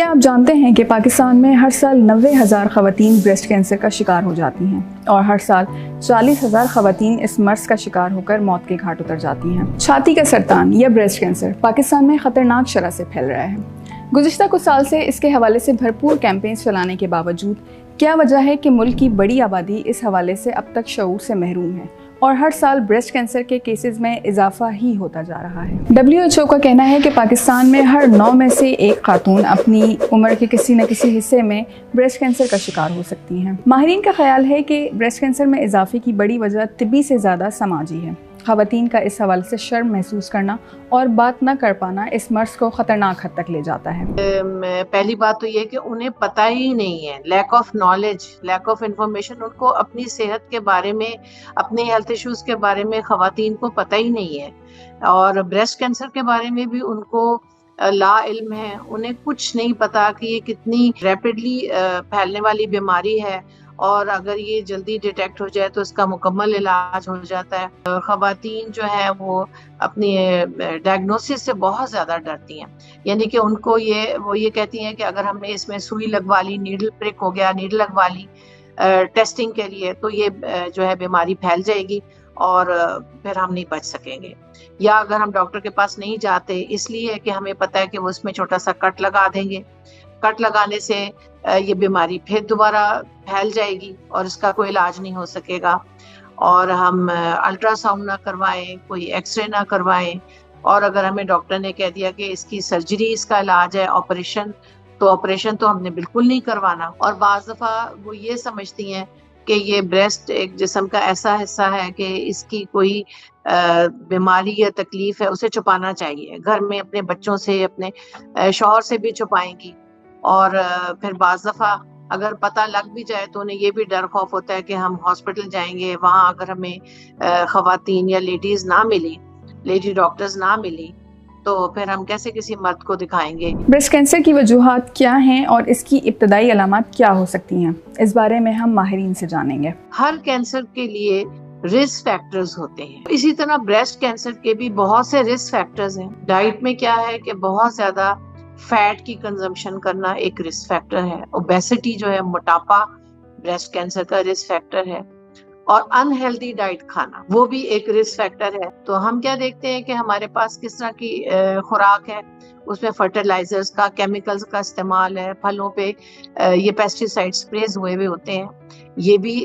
کیا آپ جانتے ہیں کہ پاکستان میں ہر سال 90,000 خواتین بریسٹ کینسر کا شکار ہو جاتی ہیں اور ہر سال 40,000 خواتین اس مرض کا شکار ہو کر موت کے گھاٹ اتر جاتی ہیں۔ چھاتی کا سرطان یا بریسٹ کینسر پاکستان میں خطرناک شرح سے پھیل رہا ہے۔ گزشتہ کچھ سال سے اس کے حوالے سے بھرپور کیمپینز چلانے کے باوجود کیا وجہ ہے کہ ملک کی بڑی آبادی اس حوالے سے اب تک شعور سے محروم ہے اور ہر سال بریسٹ کینسر کے کیسز میں اضافہ ہی ہوتا جا رہا ہے؟ WHO کا کہنا ہے کہ پاکستان میں ہر 9 میں سے ایک خاتون اپنی عمر کے کسی نہ کسی حصے میں بریسٹ کینسر کا شکار ہو سکتی ہیں۔ ماہرین کا خیال ہے کہ بریسٹ کینسر میں اضافے کی بڑی وجہ طبی سے زیادہ سماجی ہے۔ خواتین کا اس حوالے سے شرم محسوس کرنا اور بات نہ کر پانا اس مرض کو خطرناک حد تک لے جاتا ہے۔ پہلی بات تو یہ کہ انہیں پتہ ہی نہیں ہے، lack of knowledge, lack of information, ان کو اپنی صحت کے بارے میں، اپنے ہیلتھ ایشوز کے بارے میں خواتین کو پتہ ہی نہیں ہے، اور بریسٹ کینسر کے بارے میں بھی ان کو لا علم ہے۔ انہیں کچھ نہیں پتا کہ یہ کتنی ریپڈلی پھیلنے والی بیماری ہے، اور اگر یہ جلدی ڈیٹیکٹ ہو جائے تو اس کا مکمل علاج ہو جاتا ہے۔ خواتین جو ہے وہ اپنی ڈائگنوسس سے بہت زیادہ ڈرتی ہیں، یعنی کہ ان کو وہ یہ کہتی ہیں کہ اگر ہم نے اس میں سوئی لگوا لی، نیڈل پرک ہو گیا، نیڈل لگوا لی ٹیسٹنگ کے لیے، تو یہ جو ہے بیماری پھیل جائے گی اور پھر ہم نہیں بچ سکیں گے۔ یا اگر ہم ڈاکٹر کے پاس نہیں جاتے اس لیے کہ ہمیں پتہ ہے کہ وہ اس میں چھوٹا سا کٹ لگا دیں گے، کٹ لگانے سے یہ بیماری پھر دوبارہ پھیل جائے گی اور اس کا کوئی علاج نہیں ہو سکے گا، اور ہم الٹرا ساؤنڈ نہ کروائیں، کوئی ایکس رے نہ کروائیں، اور اگر ہمیں ڈاکٹر نے کہہ دیا کہ اس کی سرجری اس کا علاج ہے، آپریشن تو ہم نے بالکل نہیں کروانا۔ اور بعض دفعہ وہ یہ سمجھتی ہیں کہ یہ بریسٹ ایک جسم کا ایسا حصہ ہے کہ اس کی کوئی بیماری یا تکلیف ہے، اسے چھپانا چاہیے، گھر میں اپنے بچوں سے، اپنے شوہر سے بھی چھپائیں گی، اور پھر بعض دفعہ اگر پتہ لگ بھی جائے تو انہیں یہ بھی ڈر خوف ہوتا ہے کہ ہم ہاسپٹل جائیں گے، وہاں اگر ہمیں خواتین یا لیڈیز نہ ملی، لیڈی ڈاکٹرز نہ ملی، تو پھر ہم کیسے کسی مرد کو دکھائیں گے۔ بریسٹ کینسر کی وجوہات کیا ہیں اور اس کی ابتدائی علامات کیا ہو سکتی ہیں، اس بارے میں ہم ماہرین سے جانیں گے۔ ہر کینسر کے لیے رسک فیکٹرز ہوتے ہیں، اسی طرح بریسٹ کینسر کے بھی بہت سے رسک فیکٹرز ہیں۔ ڈائٹ میں کیا ہے کہ بہت زیادہ فیٹ کی کنزمپشن کرنا ایک رسک فیکٹر ہے، اوبیسٹی جو ہے، موٹاپا بریسٹ کینسر کا رسک فیکٹر ہے، اور انہیلدی ڈائٹ کھانا وہ بھی ایک رسک فیکٹر ہے۔ تو ہم کیا دیکھتے ہیں کہ ہمارے پاس کس طرح کی خوراک ہے، اس میں فرٹیلائزرز کا، کیمیکلز کا استعمال ہے، پھلوں پہ یہ پیسٹی سائڈ اسپریز ہوئے ہوتے ہیں، یہ بھی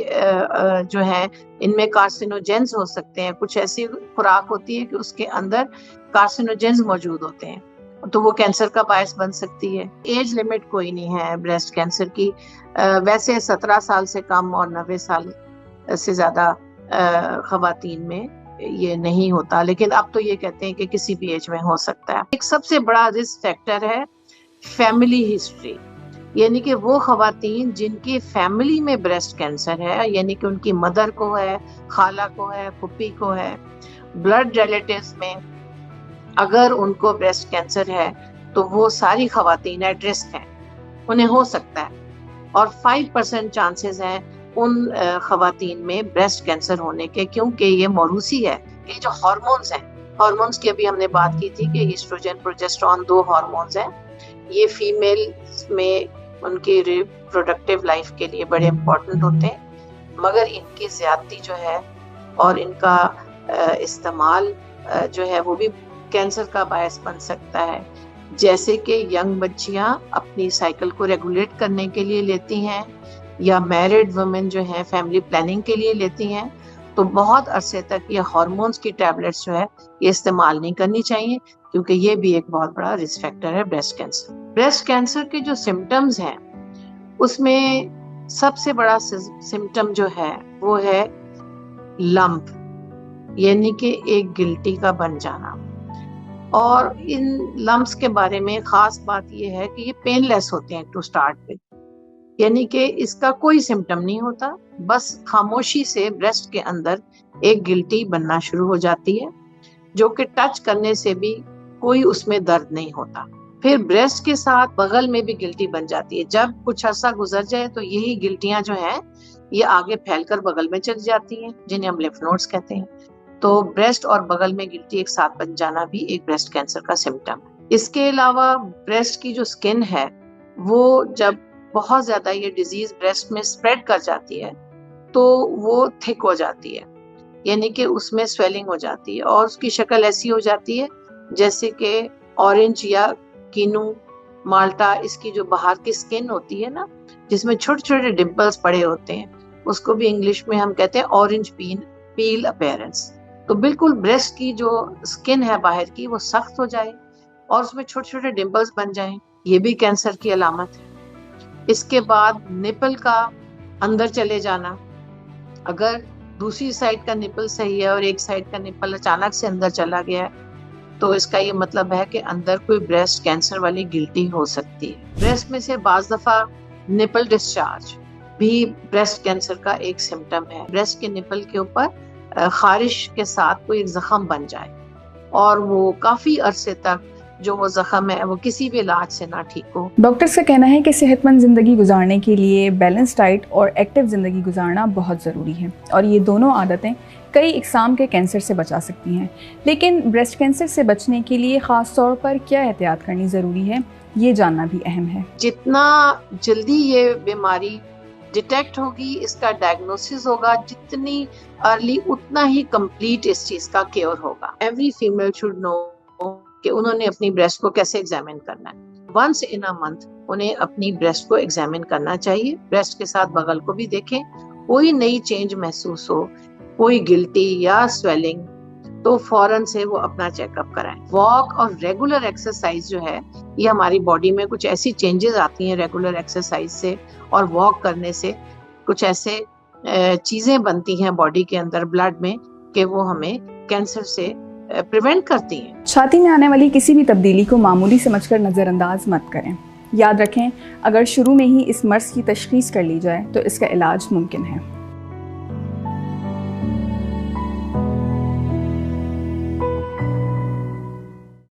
جو ہے ان میں کارسینوجینز ہو سکتے ہیں۔ کچھ ایسی خوراک ہوتی ہے کہ اس کے اندر کارسینوجینز موجود ہوتے ہیں، تو وہ کینسر کا باعث بن سکتی ہے۔ ایج لمٹ کوئی نہیں ہے بریسٹ کینسر کی، ویسے 17 سال سے کم اور 90 سال سے زیادہ خواتین میں یہ نہیں ہوتا، لیکن اب تو یہ کہتے ہیں کہ کسی بھی ایج میں ہو سکتا ہے۔ ایک سب سے بڑا رسک فیکٹر ہے فیملی ہسٹری، یعنی کہ وہ خواتین جن کی فیملی میں بریسٹ کینسر ہے، یعنی کہ ان کی مدر کو ہے، خالہ کو ہے، پھوپھی کو ہے، بلڈ ریلیٹیوز میں اگر ان کو بریسٹ کینسر ہے تو وہ ساری خواتین ایٹ رسک ہیں، انہیں ہو سکتا ہے، اور 5% چانسز ہیں ان خواتین میں بریسٹ کینسر ہونے کے، کیونکہ یہ موروثی ہے۔ یہ جو ہارمونز ہیں، ہارمونز کی ابھی ہم نے بات کی تھی کہ ایسٹروجن، پروجسٹرون 2 ہارمونز ہیں، یہ فیمیل میں ان کی ریپروڈکٹیو لائف کے لیے بڑے امپورٹنٹ ہوتے ہیں، مگر ان کی زیادتی جو ہے اور ان کا استعمال جو ہے وہ بھی کینسر کا باعث بن سکتا ہے۔ جیسے کہ ینگ بچیاں اپنی سائیکل کو ریگولیٹ کرنے کے لیے لیتی ہیں، یا میرڈ وومن جو ہیں فیملی پلاننگ کے لیے لیتی ہیں، تو بہت عرصے تک یہ ہارمونز کی ٹیبلٹس جو ہے یہ استعمال نہیں کرنی چاہیے، کیونکہ یہ بھی ایک بہت بڑا رسک فیکٹر ہے بریسٹ کینسر۔ بریسٹ کینسر کے جو سمٹمز ہیں اس میں سب سے بڑا سمٹم جو ہے وہ ہے لمپ، یعنی کہ ایک گلٹی کا بن جانا، اور ان لمپس کے بارے میں خاص بات یہ ہے کہ یہ پین لیس ہوتے ہیں ٹو سٹارٹ with، یعنی کہ اس کا کوئی سمٹم نہیں ہوتا، بس خاموشی سے بریسٹ کے اندر ایک گلٹی بننا شروع ہو جاتی ہے، جو کہ ٹچ کرنے سے بھی کوئی اس میں درد نہیں ہوتا۔ پھر بریسٹ کے ساتھ بغل میں بھی گلٹی بن جاتی ہے، جب کچھ عرصہ گزر جائے تو یہی گلٹیاں جو ہیں یہ آگے پھیل کر بغل میں چلی جاتی ہیں، جنہیں ہم لیمف نوڈز کہتے ہیں۔ تو بریسٹ اور بغل میں گلٹی ایک ساتھ بن جانا بھی ایک بریسٹ کینسر کا سمٹم ہے۔ اس کے علاوہ بریسٹ کی جو سکن ہے وہ جب بہت زیادہ یہ ڈیزیز بریسٹ میں اسپریڈ کر جاتی ہے تو وہ تھک ہو جاتی ہے، یعنی کہ اس میں سویلنگ ہو جاتی ہے اور اس کی شکل ایسی ہو جاتی ہے جیسے کہ اورنج یا کینو مالٹا، اس کی جو باہر کی سکن ہوتی ہے نا جس میں چھوٹے چھوٹے ڈمپلز پڑے ہوتے ہیں، اس کو بھی انگلش میں ہم کہتے ہیں اورنج پیل اپیرنس۔ تو بالکل بریسٹ کی جو سکن ہے باہر کی وہ سخت ہو جائے اور اس میں چھوٹے چھوٹے ڈمپلز بن جائیں، یہ بھی کینسر کی علامت ہے۔ اس کے بعد نپل کا اندر چلے جانا، اگر دوسری سائڈ کا نپل صحیح ہے اور ایک سائڈ کا نپل اچانک سے اندر چلا گیا ہے تو اس کا یہ مطلب ہے کہ اندر کوئی بریسٹ کینسر والی گلٹی ہو سکتی ہے۔ بریسٹ میں سے بعض دفعہ نپل ڈسچارج بھی بریسٹ کینسر کا ایک سمٹم ہے۔ بریسٹ کے نپل کے اوپر خارش کے ساتھ کوئی ایک زخم بن جائے اور وہ کافی عرصے تک جو وہ زخم ہے وہ کسی بھی علاج سے نہ ٹھیک ہو۔ ڈاکٹرز کا کہنا ہے کہ صحت مند زندگی گزارنے کے لیے بیلنس ڈائٹ اور ایکٹیو زندگی گزارنا بہت ضروری ہے، اور یہ دونوں عادتیں کئی اقسام کے کینسر سے بچا سکتی ہیں۔ لیکن بریسٹ کینسر سے بچنے کے لیے خاص طور پر کیا احتیاط کرنی ضروری ہے، یہ جاننا بھی اہم ہے۔ جتنا جلدی یہ بیماری ڈیٹیکٹ ہوگی، اس کا ڈائگنوسس ہوگا، جتنی ارلی اتنا ہی کمپلیٹ اس چیز کا کیور ہوگا۔ ایوری فیمیل شوڈ نو کہ انہوں نے اپنی بریسٹ کو کیسے ایگزامن کرنا ہے۔ ونس ان اے منتھ انہیں اپنی بریسٹ کو ایگزامن کرنا چاہیے، بریسٹ کے ساتھ بغل کو بھی دیکھیں، کوئی نئی چینج محسوس ہو، کوئی گلٹی یا سویلنگ تو فوراً سے وہ اپنا چیک اپ کرائیں۔ واک اور ریگولر ایکسرسائز جو ہے یہ ہماری باڈی میں کچھ ایسی چینجز آتی ہیں ریگولر ایکسرسائز سے اور واک کرنے سے، کچھ ایسے چیزیں بنتی ہیں باڈی کے اندر بلڈ میں کہ وہ ہمیں کینسر سے پریونٹ کرتی ہیں۔ چھاتی میں آنے والی کسی بھی تبدیلی کو معمولی سمجھ کر نظر انداز مت کریں۔ یاد رکھیں، اگر شروع میں ہی اس مرض کی تشخیص کر لی جائے تو اس کا علاج ممکن ہے۔